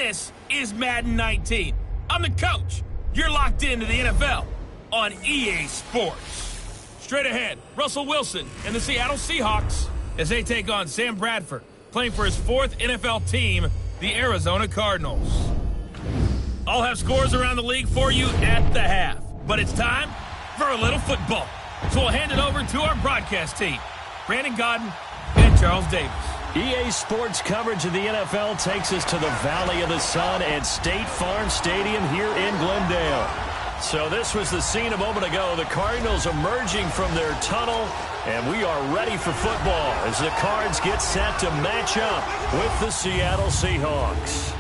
This is Madden 19. I'm the coach. You're locked into the NFL on EA Sports. Straight ahead, Russell Wilson and the Seattle Seahawks as they take on Sam Bradford, playing for his fourth NFL team, the Arizona Cardinals. I'll have scores around the league for you at the half, but it's time for a little football. So we'll hand it over to our broadcast team, Brandon Godden and Charles Davis. EA Sports coverage of the NFL takes us to the Valley of the Sun at State Farm Stadium here in Glendale. So this was the scene a moment ago. The Cardinals emerging from their tunnel, and we are ready for football as the Cards get set to match up with the Seattle Seahawks.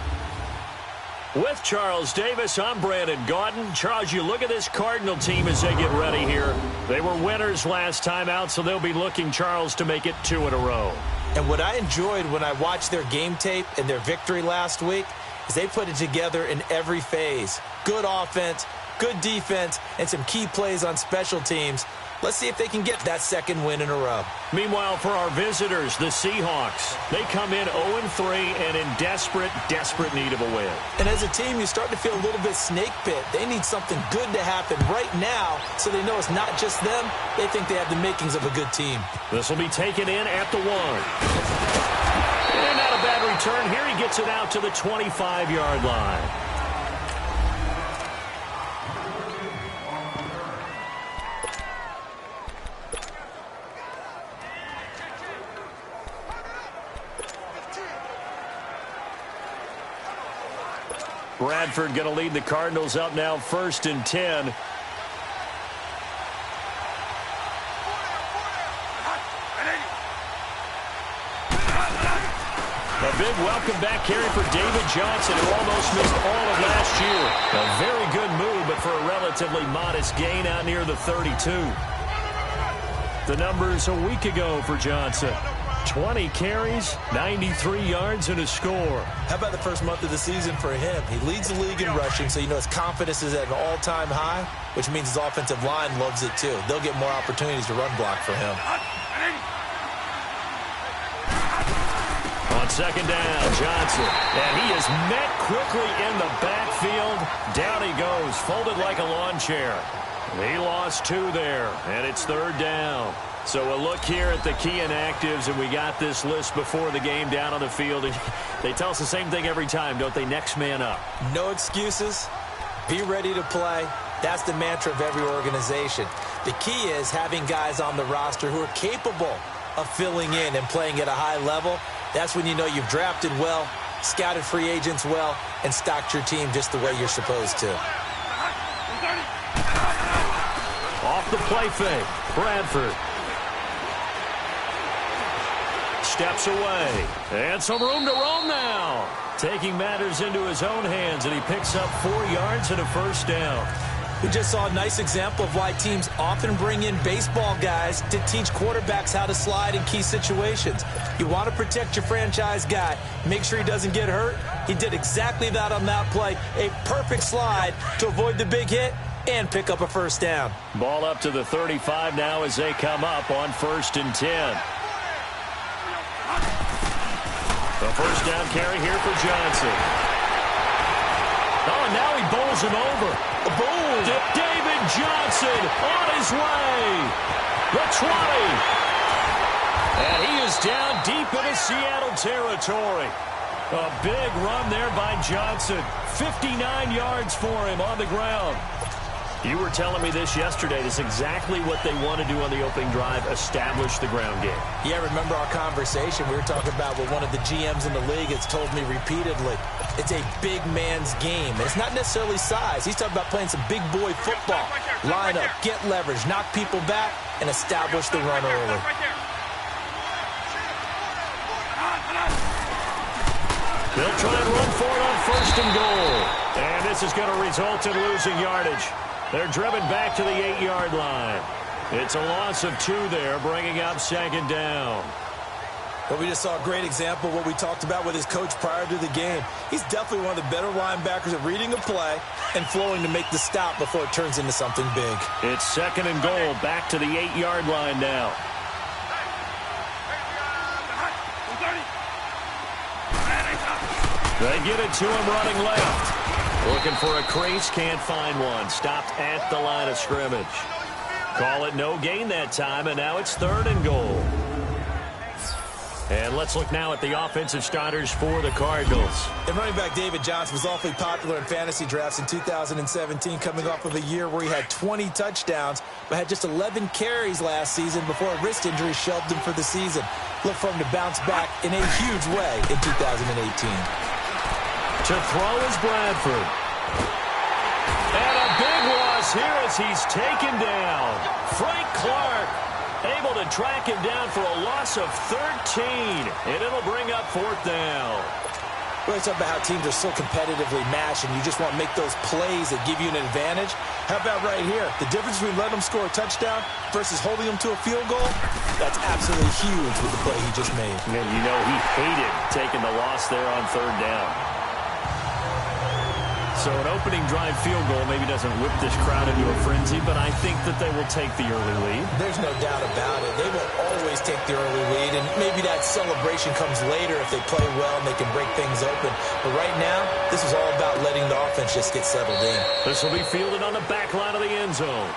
With Charles Davis, I'm Brandon Gaudin. Charles, you look at this Cardinal team as they get ready here. They were winners last time out, so they'll be looking, Charles, to make it 2 in a row. And what I enjoyed when I watched their game tape and their victory last week is they put it together in every phase. Good offense, good defense, and some key plays on special teams. Let's see if they can get that second win in a row. Meanwhile, for our visitors, the Seahawks, they come in 0-3 and in desperate need of a win. And as a team, you start to feel a little bit snake pit. They need something good to happen right now so they know it's not just them. They think they have the makings of a good team. This will be taken in at the 1. And not a bad return here. He gets it out to the 25-yard line. Bradford going to lead the Cardinals up now 1st and 10. A big welcome back carry for David Johnson, who almost missed all of last year. A very good move, but for a relatively modest gain out near the 32. The numbers a week ago for Johnson. 20 carries, 93 yards, and a score. How about the first month of the season for him? He leads the league in rushing, so you know his confidence is at an all-time high, which means his offensive line loves it too. They'll get more opportunities to run block for him. On second down, Johnson. And he is met quickly in the backfield. Down he goes, folded like a lawn chair. He lost 2 there, and it's 3rd down. So a look here at the key inactives, and we got this list before the game down on the field. They tell us the same thing every time, don't they? Next man up. No excuses. Be ready to play. That's the mantra of every organization. The key is having guys on the roster who are capable of filling in and playing at a high level. That's when you know you've drafted well, scouted free agents well, and stocked your team just the way you're supposed to. Off the play fake, Bradford. Steps away, and some room to roam now. Taking matters into his own hands, and he picks up 4 yards and a 1st down. We just saw a nice example of why teams often bring in baseball guys to teach quarterbacks how to slide in key situations. You want to protect your franchise guy. Make sure he doesn't get hurt. He did exactly that on that play. A perfect slide to avoid the big hit and pick up a 1st down. Ball up to the 35 now as they come up on 1st and 10. The 1st down carry here for Johnson. Oh, and now he bowls him over. Boom! David Johnson on his way. The 20. And he is down deep into Seattle territory. A big run there by Johnson. 59 yards for him on the ground. You were telling me this yesterday. This is exactly what they want to do on the opening drive, establish the ground game. Yeah, remember our conversation? We were talking about what one of the GMs in the league has told me repeatedly. It's a big man's game. And it's not necessarily size. He's talking about playing some big boy football. Line up, get leverage, knock people back, and establish the run early. They'll try and run for it on 1st and goal. And this is going to result in losing yardage. They're driven back to the 8-yard line. It's a loss of 2 there, bringing up 2nd down. Well, we just saw a great example of what we talked about with his coach prior to the game. He's definitely one of the better linebackers at reading a play and flowing to make the stop before it turns into something big. It's 2nd and goal, back to the 8-yard line now. They get it to him running left. Looking for a crease, can't find one. Stopped at the line of scrimmage. Call it no gain that time, and now it's 3rd and goal. And let's look now at the offensive starters for the Cardinals. And running back David Johnson was awfully popular in fantasy drafts in 2017, coming off of a year where he had 20 touchdowns, but had just 11 carries last season before a wrist injury shelved him for the season. Look for him to bounce back in a huge way in 2018. To throw is Bradford. And a big loss here as he's taken down. Frank Clark able to track him down for a loss of 13. And it'll bring up 4th down. We always talk about how teams are so competitively matched and you just want to make those plays that give you an advantage. How about right here? The difference between letting them score a touchdown versus holding them to a field goal, that's absolutely huge with the play he just made. And you know he hated taking the loss there on 3rd down. So an opening drive field goal maybe doesn't whip this crowd into a frenzy, but I think that they will take the early lead. There's no doubt about it. They will always take the early lead, and maybe that celebration comes later if they play well and they can break things open. But right now, this is all about letting the offense just get settled in. This will be fielded on the back line of the end zone.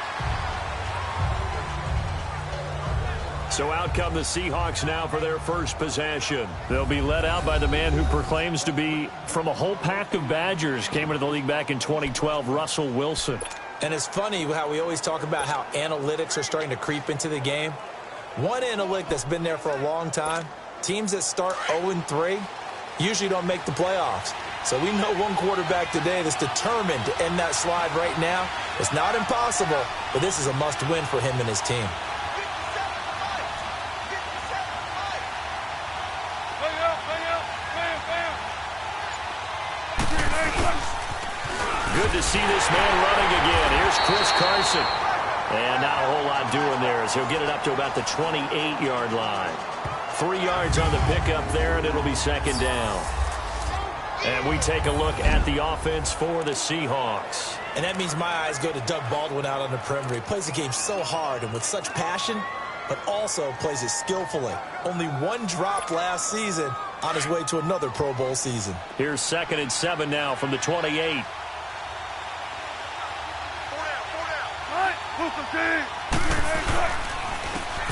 So out come the Seahawks now for their first possession. They'll be led out by the man who proclaims to be from a whole pack of Badgers. Came into the league back in 2012, Russell Wilson. And it's funny how we always talk about how analytics are starting to creep into the game. One analytic that's been there for a long time, teams that start 0-3 usually don't make the playoffs. So we know one quarterback today that's determined to end that slide right now. It's not impossible, but this is a must-win for him and his team. Good to see this man running again. Here's Chris Carson. And not a whole lot doing there as he'll get it up to about the 28-yard line. 3 yards on the pickup there, and it'll be 2nd down. And we take a look at the offense for the Seahawks. And that means my eyes go to Doug Baldwin out on the perimeter. He plays the game so hard and with such passion, but also plays it skillfully. Only 1 drop last season on his way to another Pro Bowl season. Here's 2nd and 7 now from the 28.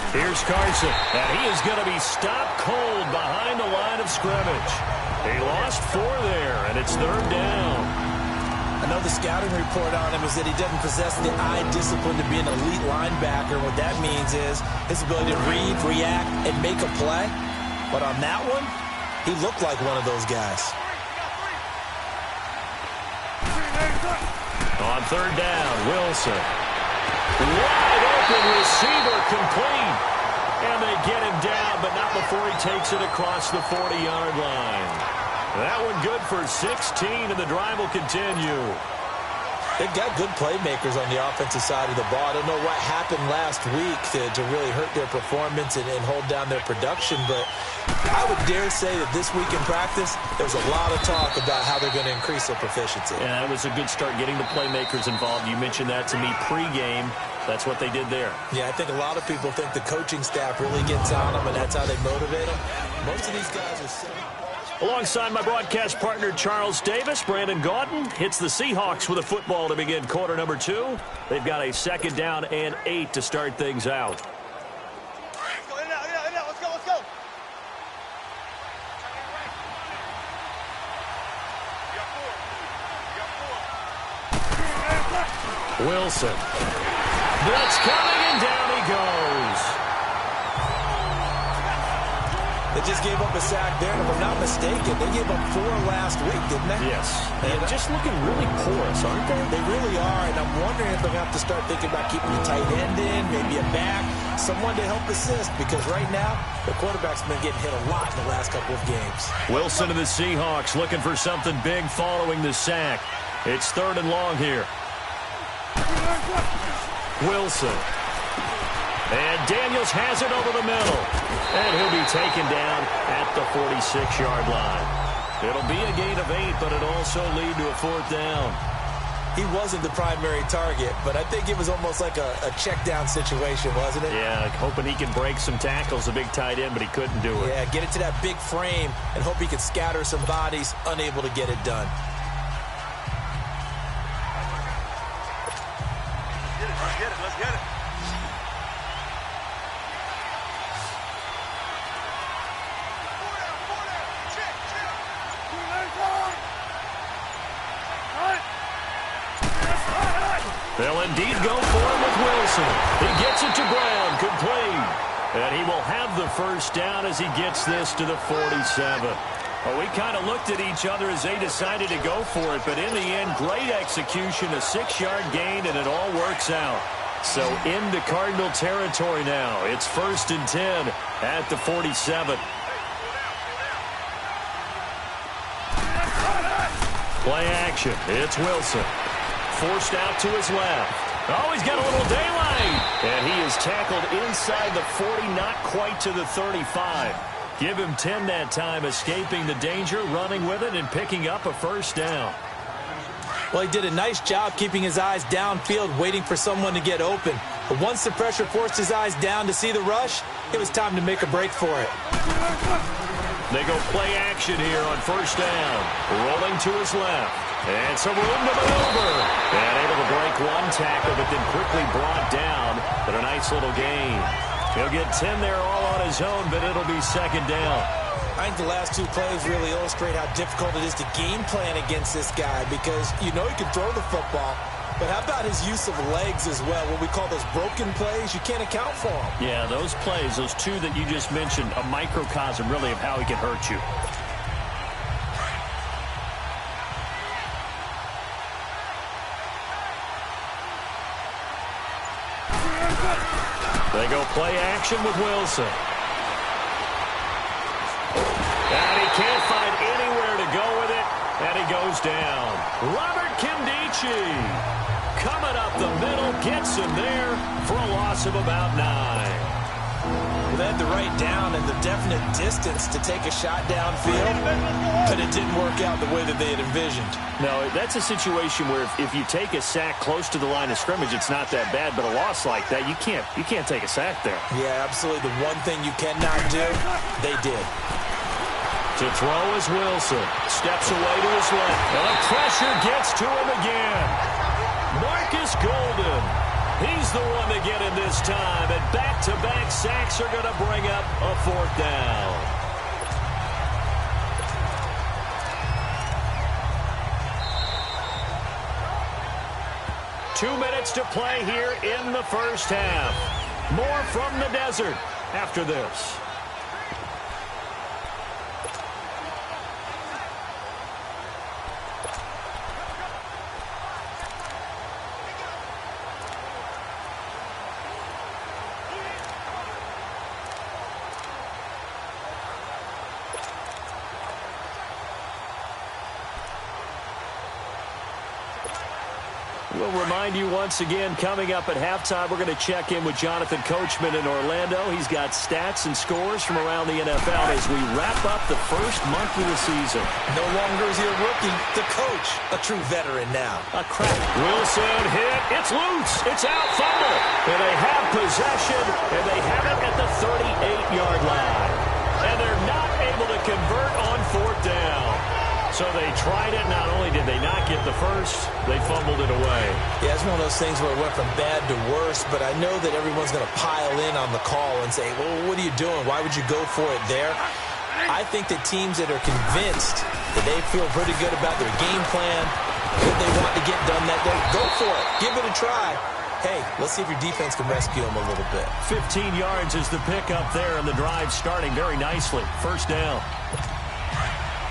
Here's Carson, and he is going to be stopped cold behind the line of scrimmage. He lost 4 there, and it's 3rd down. I know the scouting report on him is that he doesn't possess the eye discipline to be an elite linebacker. What that means is his ability to read, react, and make a play. But on that one, he looked like one of those guys. On 3rd down, Wilson. Wide open receiver complete. And they get him down, but not before he takes it across the 40-yard line. That one good for 16, and the drive will continue. They've got good playmakers on the offensive side of the ball. I don't know what happened last week to really hurt their performance and hold down their production, but I would dare say that this week in practice, there's a lot of talk about how they're going to increase their proficiency. Yeah, that was a good start getting the playmakers involved. You mentioned that to me pregame. That's what they did there. Yeah, I think a lot of people think the coaching staff really gets on them, and that's how they motivate them. Most of these guys are so... Alongside my broadcast partner, Charles Davis, Brandon Gaudin hits the Seahawks with a football to begin quarter number 2. They've got a 2nd down and 8 to start things out. Wilson. Blitz coming, and down he goes. They just gave up a sack there, and if I'm not mistaken, they gave up 4 last week, didn't they? Yes. And just looking really porous, aren't they? They really are, and I'm wondering if they're going to have to start thinking about keeping the tight end in, maybe a back, someone to help assist, because right now, the quarterback's been getting hit a lot in the last couple of games. Wilson and the Seahawks looking for something big following the sack. It's 3rd and long here. Wilson. And Daniels has it over the middle. And he'll be taken down at the 46-yard line. It'll be a gain of 8, but it'll also lead to a 4th down. He wasn't the primary target, but I think it was almost like a check down situation, wasn't it? Yeah, hoping he can break some tackles, a big tight end, but he couldn't do it. Yeah, get it to that big frame and hope he can scatter some bodies, unable to get it done. Let's get it. They'll indeed go for him with Wilson. He gets it to Brown, complete. And he will have the first down as he gets this to the 47. Well, we kind of looked at each other as they decided to go for it, but in the end, great execution, a 6-yard gain, and it all works out. So into Cardinal territory now. It's 1st and 10 at the 47. Play action. It's Wilson. Forced out to his left. Oh, he's got a little daylight. And he is tackled inside the 40, not quite to the 35. Give him 10 that time, escaping the danger, running with it, and picking up a first down. Well, he did a nice job keeping his eyes downfield, waiting for someone to get open. But once the pressure forced his eyes down to see the rush, it was time to make a break for it. They go play action here on first down. Rolling to his left. And some room to maneuver. And able to break one tackle, but then quickly brought down. But a nice little gain. He'll get 10 there all on his own, but it'll be second down. I think the last two plays really illustrate how difficult it is to game plan against this guy because you know he can throw the football, but how about his use of legs as well? What we call those broken plays, you can't account for them. Yeah, those plays, those two that you just mentioned, a microcosm really of how he can hurt you. They go play action with Wilson. And he can't find anywhere to go with it, and he goes down. Robert Kimdichie coming up the middle, gets him there for a loss of about 9. They had the right down and the definite distance to take a shot downfield, but it didn't work out the way that they had envisioned. No, that's a situation where if you take a sack close to the line of scrimmage, it's not that bad, but a loss like that, you can't take a sack there. Yeah, absolutely. The one thing you cannot do, they did. To throw is Wilson. Steps away to his left. And the pressure gets to him again. Marcus Golden. He's the one to get him this time. And back-to-back sacks are going to bring up a fourth down. Two minutes to play here in the first half. More from the desert after this. We'll remind you once again, coming up at halftime, we're going to check in with Jonathan Coachman in Orlando. He's got stats and scores from around the NFL as we wrap up the first month of the season. No longer is he a rookie, the coach, a true veteran now. A crack. Wilson hit. It's loose. It's out. Fumble. And they have possession, and they have it at the 38-yard line. And they're not able to convert on fourth down. So they tried it. Not only did they not get the first, they fumbled it away. Yeah, it's one of those things where it went from bad to worse, but I know that everyone's going to pile in on the call and say, well, what are you doing? Why would you go for it there? I think that teams that are convinced that they feel pretty good about their game plan, what they want to get done that day, go for it. Give it a try. Hey, let's see if your defense can rescue them a little bit. 15 yards is the pickup there, and the drive starting very nicely. First down.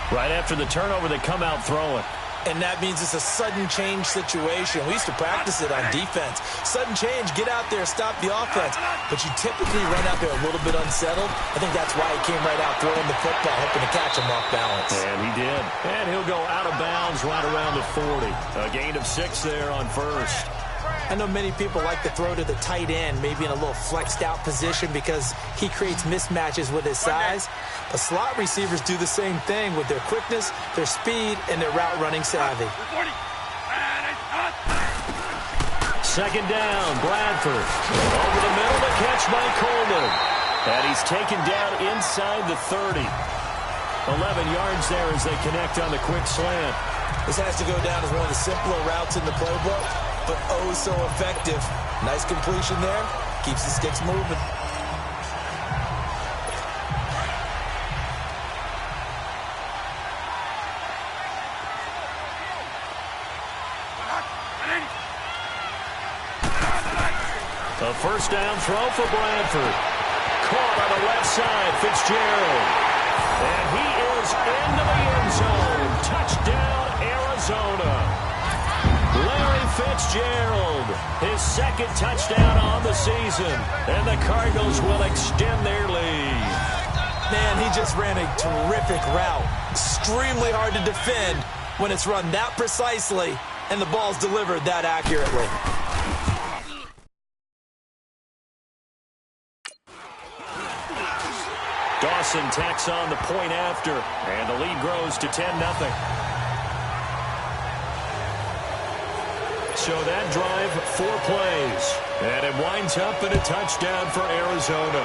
Right after the turnover, they come out throwing. And that means it's a sudden change situation. We used to practice it on defense. Sudden change, get out there, stop the offense. But you typically run out there a little bit unsettled. I think that's why he came right out throwing the football, hoping to catch him off balance. And he did. And he'll go out of bounds right around the 40. A gain of 6 there on first. I know many people like to throw to the tight end, maybe in a little flexed out position because he creates mismatches with his size. But slot receivers do the same thing with their quickness, their speed, and their route running savvy. second down. Bradford over the middle, the catch by Coleman. And he's taken down inside the 30. 11 yards there as they connect on the quick slant. This has to go down as one of the simpler routes in the playbook, but oh so effective. Nice completion there. Keeps the sticks moving. A first down throw for Bradford. Caught on the left side, Fitzgerald. And he is into the end zone. Touchdown, Arizona. Larry Fitzgerald, his second touchdown on the season. And the Cardinals will extend their lead. Man, he just ran a terrific route. Extremely hard to defend when it's run that precisely and the ball's delivered that accurately. Dawson tacks on the point after, and the lead grows to 10-0. So that drive, 4 plays, and it winds up in a touchdown for Arizona.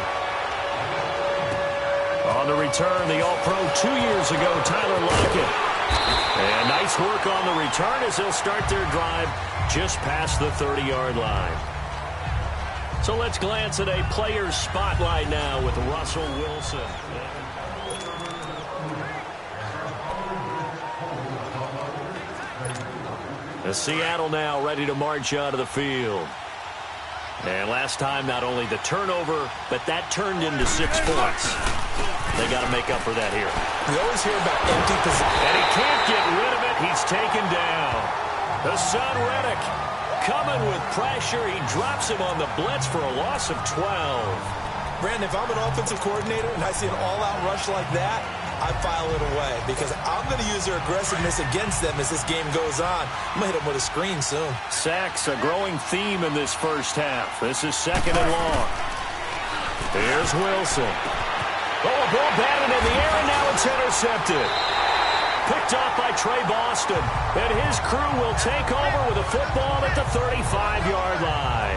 On the return, the All-Pro 2 years ago, Tyler Lockett. And nice work on the return as they'll start their drive just past the 30-yard line. So let's glance at a player's spotlight now with Russell Wilson. The Seattle now ready to march out of the field. And last time, not only the turnover, but that turned into 6 points. They got to make up for that here. We always hear about empty possession. And he can't get rid of it. He's taken down. Hassan Reddick coming with pressure. He drops him on the blitz for a loss of 12. Brandon, if I'm an offensive coordinator and I see an all-out rush like that, I file it away because I'm going to use their aggressiveness against them as this game goes on. I'm going to hit them with a screen soon. Sacks, a growing theme in this first half. This is second and long. Here's Wilson. Oh, a ball batted in the air, and now it's intercepted. Picked off by Trey Boston, and his crew will take over with a football at the 35-yard line.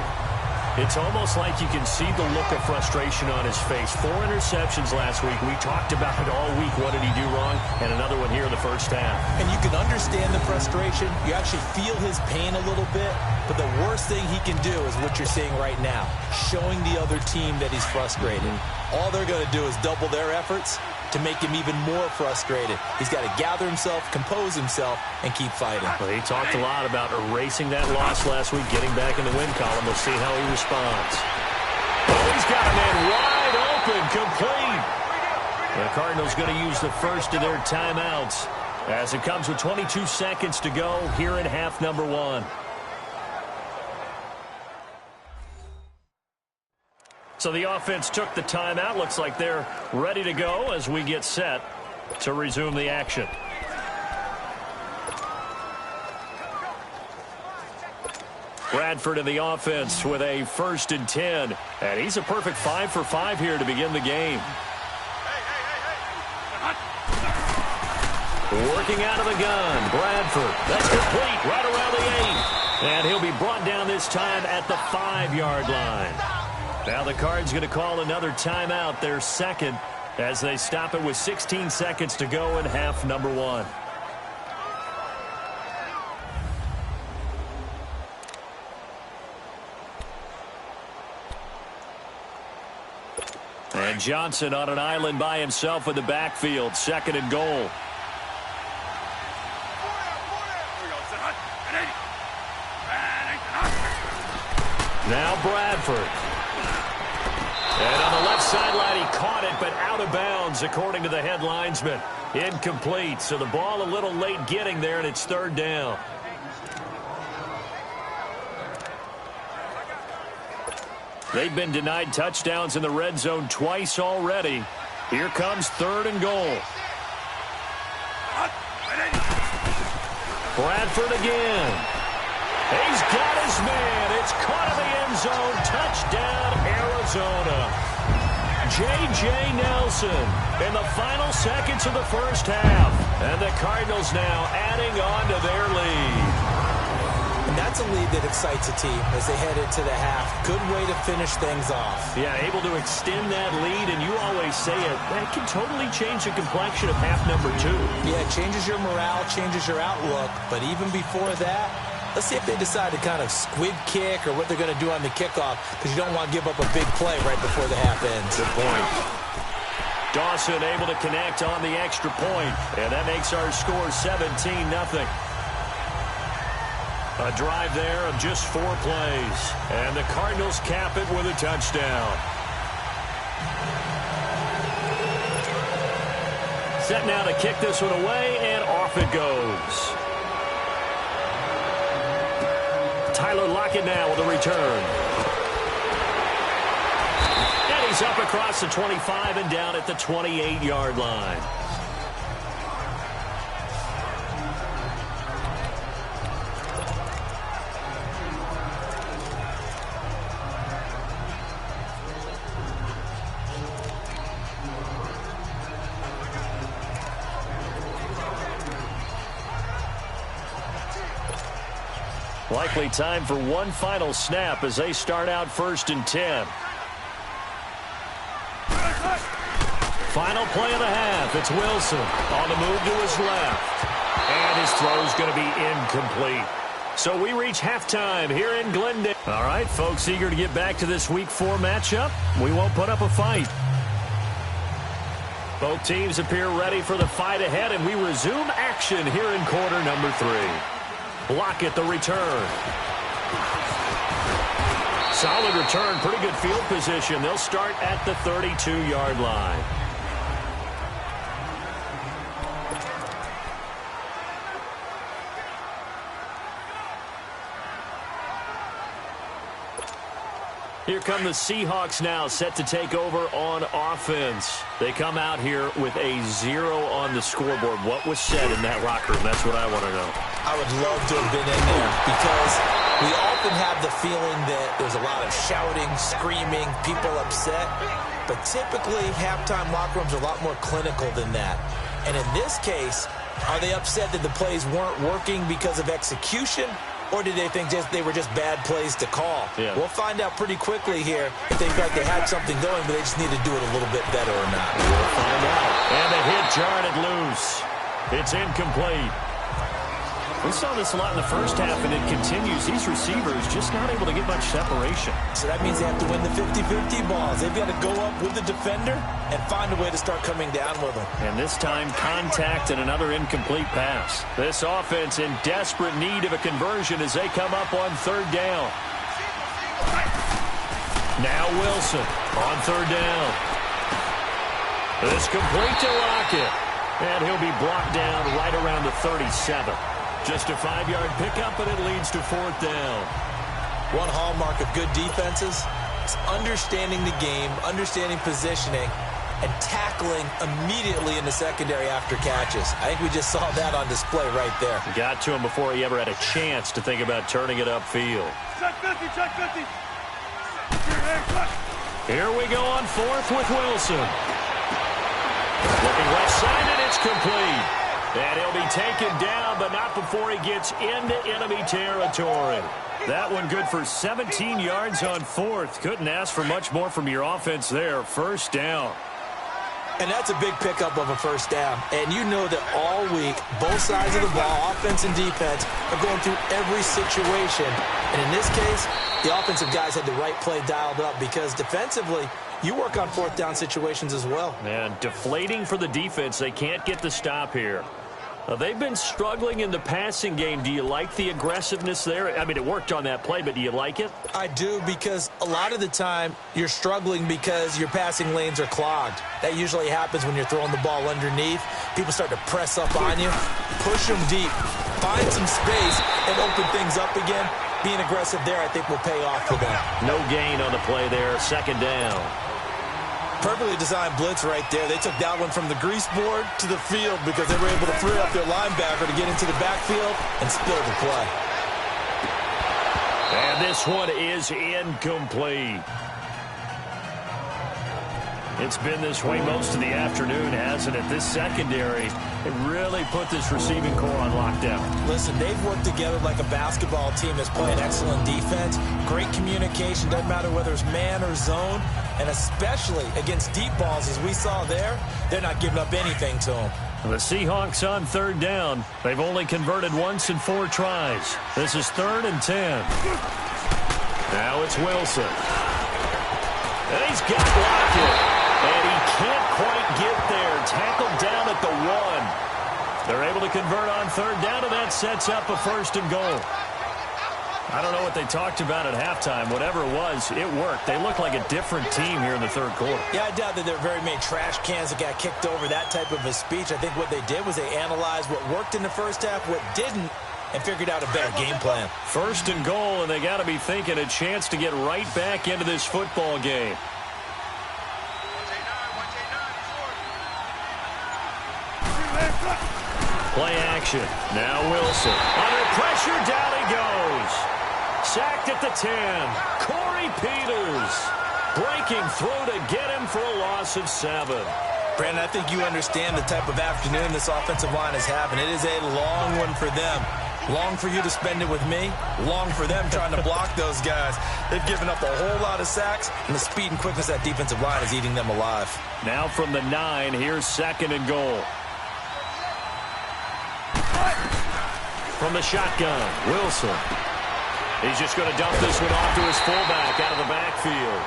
It's almost like you can see the look of frustration on his face. 4 interceptions last week. We talked about it all week. What did he do wrong? And another one here in the first half. And you can understand the frustration. You actually feel his pain a little bit. But the worst thing he can do is what you're seeing right now, showing the other team that he's frustrated. All they're going to do is double their efforts to make him even more frustrated. He's got to gather himself, compose himself, and keep fighting. Well, he talked a lot about erasing that loss last week, getting back in the win column. We'll see how he responds. Oh, he's got a man wide open, complete. The Cardinals going to use the first of their timeouts as it comes with 22 seconds to go here in half number 1. So the offense took the timeout. Looks like they're ready to go as we get set to resume the action. Bradford in the offense with a 1st and 10. And he's a perfect 5 for 5 here to begin the game. Working out of the gun. Bradford. That's complete right around the 8. And he'll be brought down this time at the 5-yard line. Now the Cards going to call another timeout, their second, as they stop it with 16 seconds to go in half number 1. And Johnson on an island by himself in the backfield, 2nd and goal. Now Bradford. And on the left sideline, he caught it, but out of bounds, according to the head linesman. Incomplete, so the ball a little late getting there, and it's 3rd down. They've been denied touchdowns in the red zone twice already. Here comes 3rd and goal. Bradford again. He's got his man. It's caught in the end zone. Touchdown, Arizona. J.J. Nelson in the final seconds of the first half. And the Cardinals now adding on to their lead. And that's That's a lead that excites a team as they head into the half. Good way to finish things off. Yeah, able to extend that lead, and you always say it, that can totally change the complexion of half number 2. Yeah, it changes your morale, changes your outlook, but even before that, let's see if they decide to kind of squib kick or what they're going to do on the kickoff, because you don't want to give up a big play right before the half ends. Good point. Dawson able to connect on the extra point, and that makes our score 17-0. A drive there of just 4 plays, and the Cardinals cap it with a touchdown. Set now to kick this one away, and off it goes. Tyler Lockett now with a return. And he's up across the 25 and down at the 28-yard line. Likely time for one final snap as they start out 1st and 10. Final play of the half. It's Wilson on the move to his left. And his throw is going to be incomplete. So we reach halftime here in Glendale. All right, folks, eager to get back to this Week 4 matchup. We won't put up a fight. Both teams appear ready for the fight ahead, and we resume action here in quarter number 3. Lockett the return. Solid return, pretty good field position. They'll start at the 32-yard line. Here come the Seahawks now, set to take over on offense. They come out here with a 0 on the scoreboard. What was said in that locker room? That's what I want to know. I would love to have been in there because we often have the feeling that there's a lot of shouting, screaming, people upset. But typically, halftime locker rooms are a lot more clinical than that. And in this case, are they upset that the plays weren't working because of execution? Or did they think they were just bad plays to call? Yeah. We'll find out pretty quickly here if they feel like they had something going, but they just need to do it a little bit better or not. We'll find out. And the hit jarred it loose. It's incomplete. We saw this a lot in the first half, and it continues. These receivers just not able to get much separation. So that means they have to win the 50-50 balls. They've got to go up with the defender and find a way to start coming down with them. And this time, contact and another incomplete pass. This offense in desperate need of a conversion as they come up on 3rd down. Now Wilson on 3rd down. This complete to Lockett. And he'll be blocked down right around the 37. Just a 5-yard pickup, and it leads to 4th down. One hallmark of good defenses is understanding the game, understanding positioning, and tackling immediately in the secondary after catches. I think we just saw that on display right there. Got to him before he ever had a chance to think about turning it upfield. Check 50, check 50. Here we go on 4th with Wilson. Looking left side, and it's complete. And he'll be taken down, but not before he gets into enemy territory. That one good for 17 yards on 4th. Couldn't ask for much more from your offense there. 1st down. And that's a big pickup of a 1st down. And you know that all week, both sides of the ball, offense and defense, are going through every situation. And in this case, the offensive guys had the right play dialed up because defensively, you work on 4th down situations as well. And deflating for the defense. They can't get the stop here. They've been struggling in the passing game. Do you like the aggressiveness there? I mean, it worked on that play, but do you like it? I do, because a lot of the time you're struggling because your passing lanes are clogged. That usually happens when you're throwing the ball underneath. People start to press up on you. Push them deep. Find some space and open things up again. Being aggressive there, I think, will pay off for them. No gain on the play there. 2nd down. Perfectly designed blitz right there. They took that one from the grease board to the field because they were able to free up their linebacker to get into the backfield and spill the play. And this one is incomplete. It's been this way most of the afternoon, hasn't it? This secondary, it really put this receiving core on lockdown. Listen, they've worked together like a basketball team that's playing excellent defense. Great communication, doesn't matter whether it's man or zone. And especially against deep balls, as we saw there, they're not giving up anything to them. The Seahawks on third down. They've only converted once in 4 tries. This is 3rd and 10. Now it's Wilson. And he's got Lockett. And he can't quite get there. Tackled down at the 1. They're able to convert on third down, and that sets up a 1st and goal. I don't know what they talked about at halftime. Whatever it was, it worked. They look like a different team here in the third quarter. Yeah, I doubt that there are very many trash cans that got kicked over, that type of a speech. I think what they did was they analyzed what worked in the first half, what didn't, and figured out a better game plan. 1st and goal, and they got to be thinking a chance to get right back into this football game. Play action. Now Wilson. Under pressure, down he goes. Sacked at the 10. Corey Peters breaking through to get him for a loss of 7. Brandon, I think you understand the type of afternoon this offensive line is having. It is a long one for them. Long for you to spend it with me. Long for them trying to block those guys. They've given up a whole lot of sacks, and the speed and quickness of that defensive line is eating them alive. Now from the 9, here's 2nd and goal. From the shotgun, Wilson. He's just going to dump this one off to his fullback out of the backfield.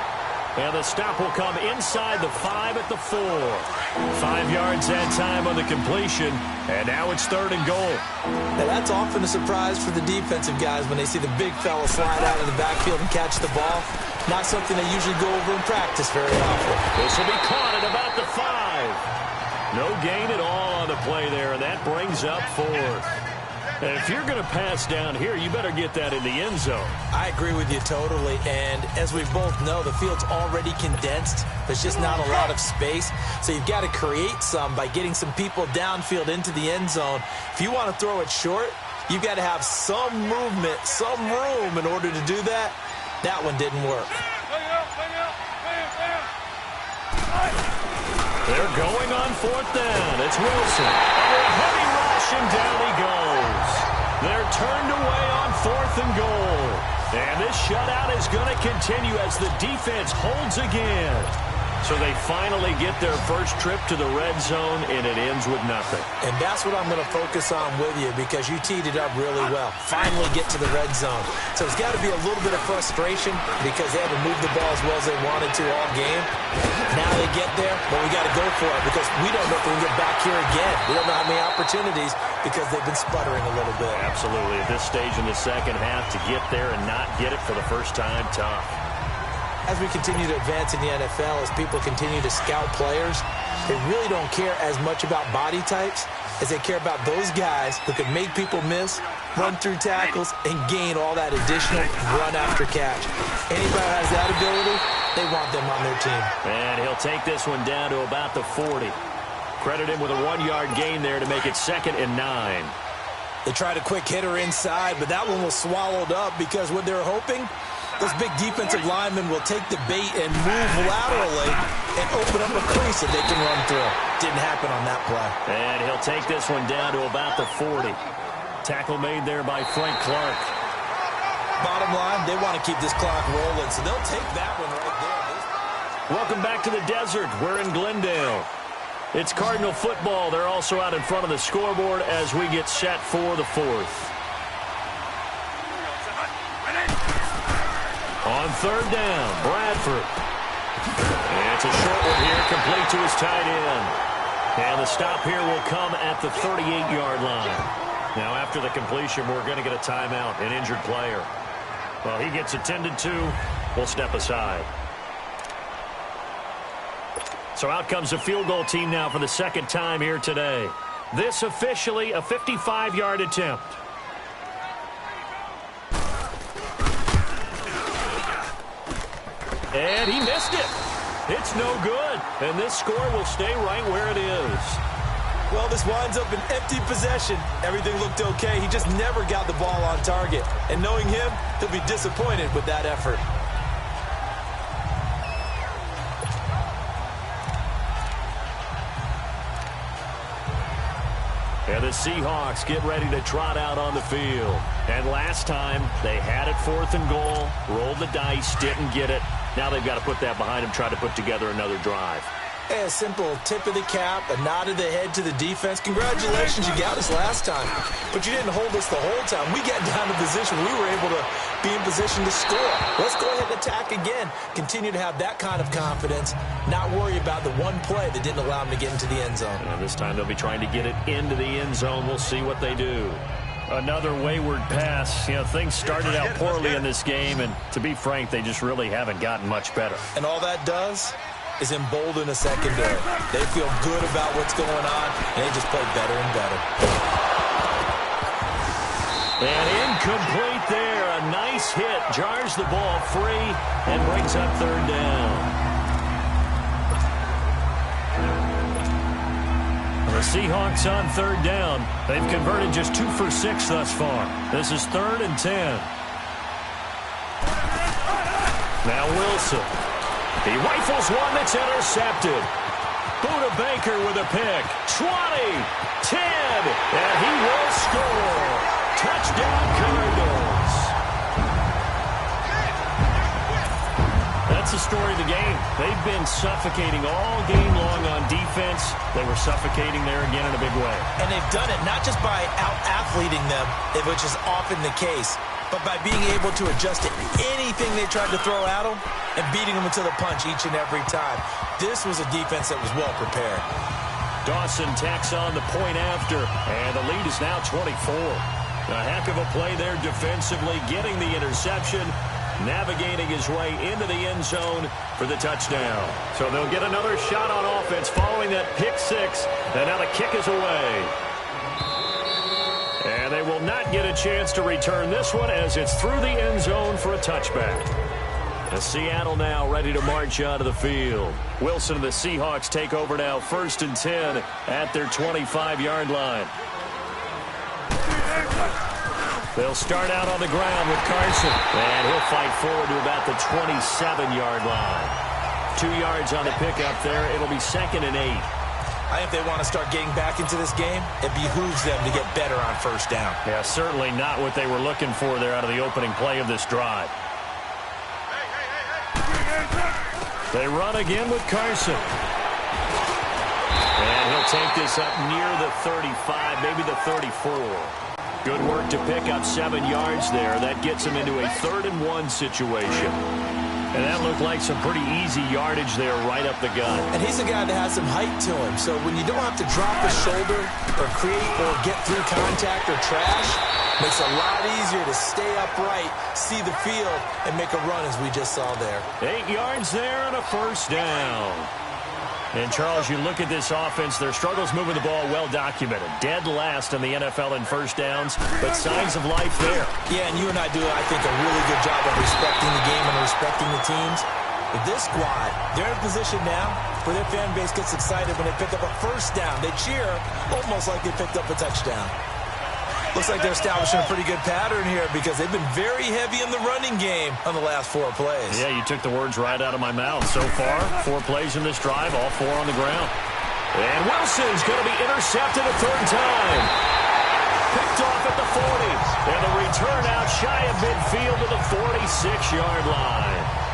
And the stop will come inside the 5 at the 4. 5 yards that time on the completion. And now it's 3rd and goal. Now that's often a surprise for the defensive guys when they see the big fella slide out of the backfield and catch the ball. Not something they usually go over in practice very often. This will be caught at about the 5. No gain at all on the play there, and that brings up 4th. And if you're going to pass down here, you better get that in the end zone. I agree with you totally. And as we both know, the field's already condensed. There's just not a lot of space. So you've got to create some by getting some people downfield into the end zone. If you want to throw it short, you've got to have some movement, some room in order to do that. That one didn't work. They're going on 4th down. It's Wilson. Under a heavy rush, and down he goes. They're turned away on 4th and goal. And this shutout is going to continue as the defense holds again. So they finally get their first trip to the red zone, and it ends with nothing. And that's what I'm going to focus on with you, because you teed it up really well. Finally get to the red zone. So there's got to be a little bit of frustration because they haven't moved the ball as well as they wanted to all game. Now they get there, but we got to go for it because we don't know if we can get back here again. We don't know how many opportunities because they've been sputtering a little bit. Absolutely. At this stage in the second half, to get there and not get it for the first time, tough. As we continue to advance in the NFL, as people continue to scout players, they really don't care as much about body types as they care about those guys who can make people miss, run through tackles, and gain all that additional run after catch. Anybody who has that ability, they want them on their team. And he'll take this one down to about the 40. Credit him with a 1-yard gain there to make it 2nd and 9. They tried a quick hitter inside, but that one was swallowed up because what they're hoping, those big defensive linemen will take the bait and move laterally and open up a crease that they can run through. Didn't happen on that play. And he'll take this one down to about the 40. Tackle made there by Frank Clark. Bottom line, they want to keep this clock rolling, so they'll take that one right there. Welcome back to the desert. We're in Glendale. It's Cardinal football. They're also out in front of the scoreboard as we get set for the 4th. On 3rd down, Bradford. And it's a short one here, complete to his tight end. And the stop here will come at the 38-yard line. Now, after the completion, we're going to get a timeout, an injured player. Well, he gets attended to. We'll step aside. So out comes the field goal team now for the 2nd time here today. This officially a 55-yard attempt. And he missed it. It's no good. And this score will stay right where it is. Well, this winds up an empty possession. Everything looked okay. He just never got the ball on target. And knowing him, he'll be disappointed with that effort. And the Seahawks get ready to trot out on the field. And last time, they had it 4th and goal, rolled the dice, didn't get it. Now they've got to put that behind them, try to put together another drive. Hey, a simple tip of the cap, a nod of the head to the defense. Congratulations, you got us last time. But you didn't hold us the whole time. We got down to position. We were able to be in position to score. Let's go ahead and attack again. Continue to have that kind of confidence. Not worry about the one play that didn't allow them to get into the end zone. And this time they'll be trying to get it into the end zone. We'll see what they do. Another wayward pass. You know, things started out poorly in this game, and to be frank, they just really haven't gotten much better. And all that does is embolden a secondary. They feel good about what's going on, and they just play better and better. And incomplete there. A nice hit. Jars the ball free and brings up 3rd down. The Seahawks on 3rd down. They've converted just 2 for 6 thus far. This is 3rd and 10. Now Wilson. He rifles one that's intercepted. Buda Baker with a pick. 20, 10, and he will score. Touchdown Cardinals. That's the story of the game. They've been suffocating all game long on defense. They were suffocating there again in a big way. And they've done it not just by out-athleting them, which is often the case, but by being able to adjust to anything they tried to throw at them and beating them into the punch each and every time. This was a defense that was well prepared. Dawson tacks on the point after, and the lead is now 24. A heck of a play there defensively, getting the interception, navigating his way into the end zone for the touchdown. So they'll get another shot on offense following that pick 6, and now the kick is away. And they will not get a chance to return this one as it's through the end zone for a touchback. And Seattle now ready to march out of the field. Wilson and the Seahawks take over now, 1st and 10 at their 25-yard line. They'll start out on the ground with Carson. And he'll fight forward to about the 27-yard line. 2 yards on the pickup there. It'll be 2nd and 8. I think they want to start getting back into this game. It behooves them to get better on 1st down. Yeah, certainly not what they were looking for there out of the opening play of this drive. They run again with Carson. And he'll take this up near the 35, maybe the 34. Good work to pick up 7 yards there. That gets him into a 3rd and 1 situation. And that looked like some pretty easy yardage there right up the gut. And he's a guy that has some height to him. So when you don't have to drop a shoulder or create or get through contact or trash, makes it a lot easier to stay upright, see the field, and make a run as we just saw there. 8 yards there and a 1st down. And, Charles, you look at this offense, their struggles moving the ball well documented. Dead last in the NFL in 1st downs, but signs of life there. Yeah, and you and I do, I think, a really good job of respecting the game and respecting the teams. But this squad, they're in a position now where their fan base gets excited when they pick up a 1st down. They cheer almost like they picked up a touchdown. Looks like they're establishing a pretty good pattern here because they've been very heavy in the running game on the last 4 plays. Yeah, you took the words right out of my mouth. So far, 4 plays in this drive, all 4 on the ground. And Wilson's going to be intercepted a 3rd time. Picked off at the 40. And the return out shy of midfield to the 46-yard line.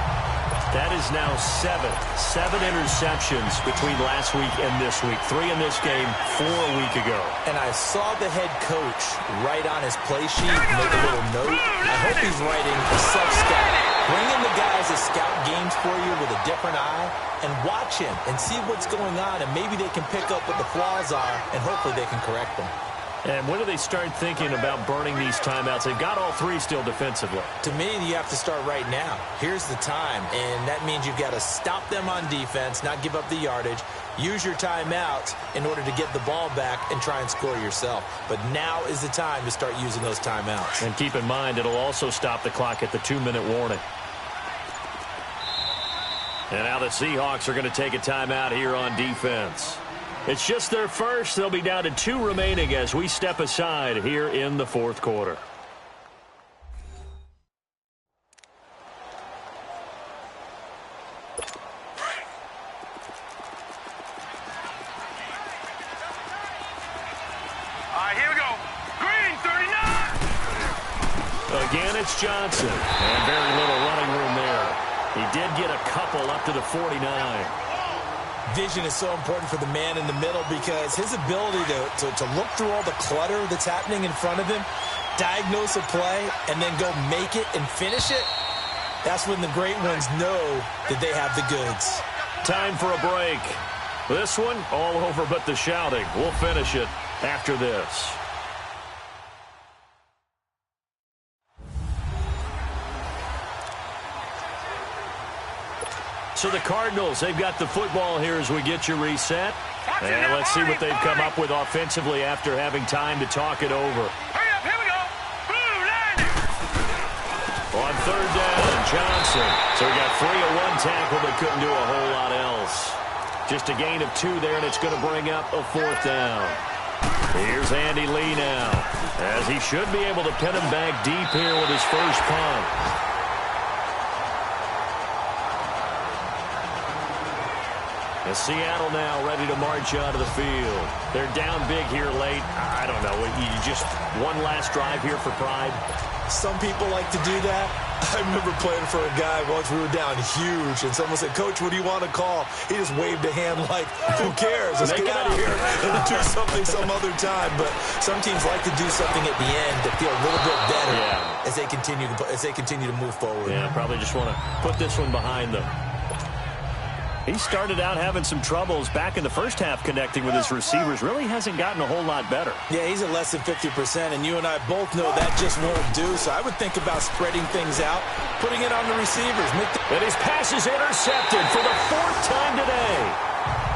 That is now 7 interceptions between last week and this week. 3 in this game, 4 a week ago. And I saw the head coach write on his play sheet, make a little note. I hope he's writing a self-scout. Bring in the guys that scout games for you with a different eye and watch him and see what's going on, and maybe they can pick up what the flaws are, and hopefully they can correct them. And when do they start thinking about burning these timeouts? They've got all 3 still defensively. To me, you have to start right now. Here's the time, and that means you've got to stop them on defense, not give up the yardage, use your timeouts in order to get the ball back and try and score yourself. But now is the time to start using those timeouts. And keep in mind, it'll also stop the clock at the 2-minute warning. And now the Seahawks are going to take a timeout here on defense. It's just their first. They'll be down to 2 remaining as we step aside here in the 4th quarter. It's Johnson. And very little running room there. He did get a couple up to the 49. Vision is so important for the man in the middle because his ability to look through all the clutter that's happening in front of him, diagnose a play, and then go make it and finish it, that's when the great ones know that they have the goods. Time for a break. This one, all over but the shouting. We'll finish it after this. So the Cardinals, they've got the football here as we get you reset. And let's see what they've come up with offensively after having time to talk it over. Hurry up, here we go. Blue line. On third down, Johnson. So we got 3 of 1 tackle, but couldn't do a whole lot else. Just a gain of 2 there, and it's going to bring up a 4th down. Here's Andy Lee now, as he should be able to pin him back deep here with his first punt. And Seattle now ready to march out of the field. They're down big here late. I don't know. You just one last drive here for pride. Some people like to do that. I remember playing for a guy once we were down huge, and someone said, "Coach, what do you want to call?" He just waved a hand like, "Who cares? Let's get out of here and do something some other time." But some teams like to do something at the end to feel a little bit better as they continue to move forward. Yeah, probably just want to put this one behind them. He started out having some troubles back in the first half connecting with his receivers. Really hasn't gotten a whole lot better. Yeah, he's at less than 50%, and you and I both know that just won't do. So I would think about spreading things out, putting it on the receivers. And his pass is intercepted for the 4th time today.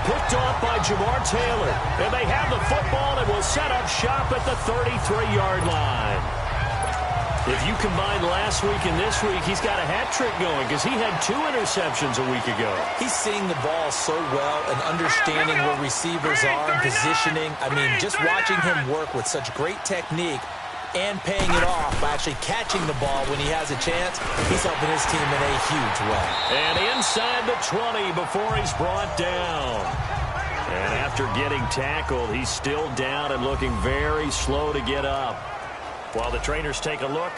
Picked off by Jamar Taylor. And they have the football and will set up shop at the 33-yard line. If you combine last week and this week, he's got a hat trick going because he had 2 interceptions a week ago. He's seeing the ball so well and understanding where receivers are and positioning. I mean, just watching him work with such great technique and paying it off by actually catching the ball when he has a chance, he's helping his team in a huge way. And inside the 20 before he's brought down. And after getting tackled, he's still down and looking very slow to get up. While the trainers take a look,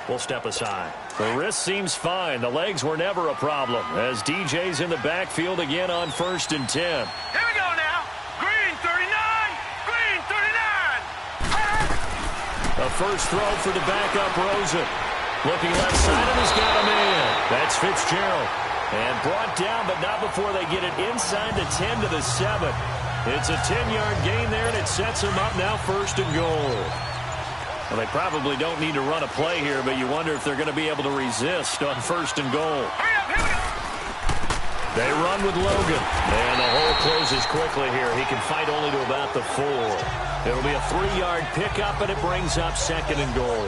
we'll step aside. The wrist seems fine. The legs were never a problem as DJ's in the backfield again on 1st and 10. Here we go now. Green 39. Green 39. A first throw for the backup Rosen. Looking left side, and he's got a man. That's Fitzgerald. And brought down, but not before they get it inside the 10 to the 7. It's a 10-yard gain there, and it sets him up now 1st and goal. Well, they probably don't need to run a play here, but you wonder if they're going to be able to resist on 1st and goal. They run with Logan, and the hole closes quickly here. He can fight only to about the 4. It'll be a 3-yard pickup, and it brings up 2nd and goal.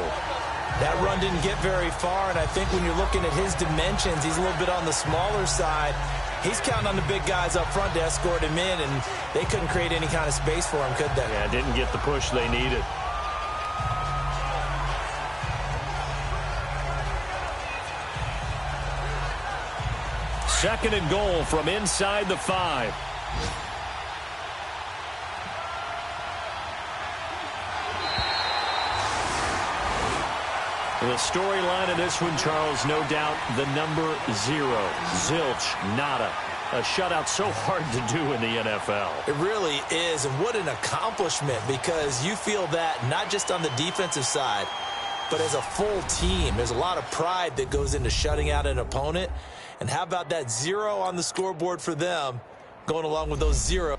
That run didn't get very far, and I think when you're looking at his dimensions, he's a little bit on the smaller side. He's counting on the big guys up front to escort him in, and they couldn't create any kind of space for him, could they? Yeah, didn't get the push they needed. Second and goal from inside the 5. The storyline of this one, Charles, no doubt the number 0. Zilch, nada. A shutout so hard to do in the NFL. It really is, and what an accomplishment, because you feel that not just on the defensive side, but as a full team. There's a lot of pride that goes into shutting out an opponent. And how about that 0 on the scoreboard for them, going along with those 0.